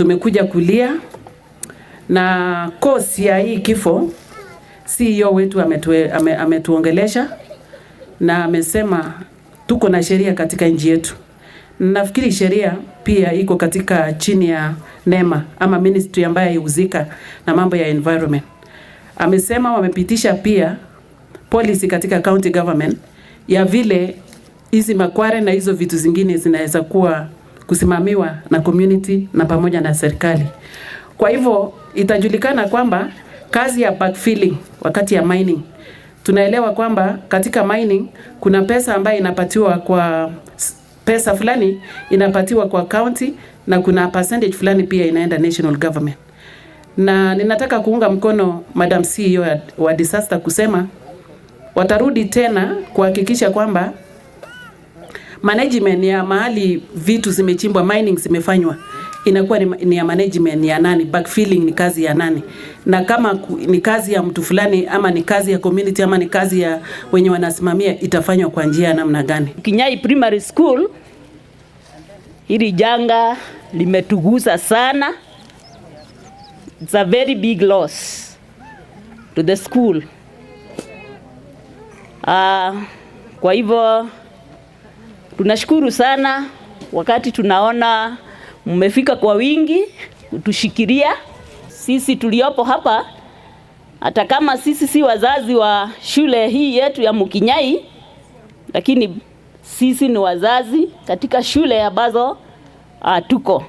Tumekuja kulia na kosi ya hii kifo. CEO wetu ametuongelesha na amesema tuko na sheria katika nchi yetu. Nafikiri sheria pia iko katika chini ya NEMA ama ministry ambayo ihusika na mambo ya environment. Amesema wamepitisha pia policy katika county government ya vile hizi makware na hizo vitu zingine zinaweza kuwa kusimamiwa na community na pamoja na serikali. Kwa hivyo itajulikana kwamba kazi ya backfilling wakati ya mining, tunaelewa kwamba katika mining kuna pesa ambayo inapatiwa kwa pesa fulani inapatiwa kwa county na kuna percentage fulani pia inaenda national government. Na ninataka kuunga mkono Madam CEO wa disaster kusema watarudi tena kuhakikisha kwamba management ya mahali vitu zimechimbwa, mining zimefanywa, inakuwa ni ya management ya nani, backfilling ni kazi ya nani, na kama ni kazi ya mtu fulani ama ni kazi ya community ama ni kazi ya wenye wanasimamia, itafanywa kwa njia ya namna gani. Kinyai Primary School, hili janga limetugusa sana. It's a very big loss to the school. Kwa hivyo tunashukuru sana wakati tunaona mmefika kwa wingi kutushikilia sisi tuliopo hapa, hata kama sisi si wazazi wa shule hii yetu ya Mukinyai, lakini sisi ni wazazi katika shule ambazo tuko.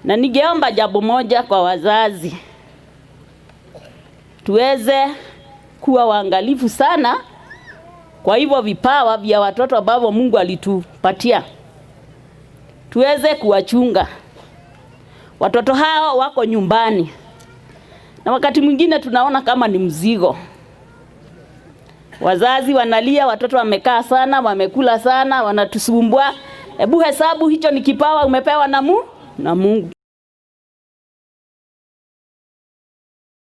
Na ningeomba jambo moja kwa wazazi, tuweze kuwa waangalifu sana kwa hivyo vipawa vya watoto ambao Mungu alitupatia. Tuweze kuwachunga. Watoto hao wako nyumbani, na wakati mwingine tunaona kama ni mzigo. Wazazi wanalia, watoto wamekaa sana, wamekula sana, wanatusumbua. Hebu hesabu hicho ni kipawa umepewa na Mungu.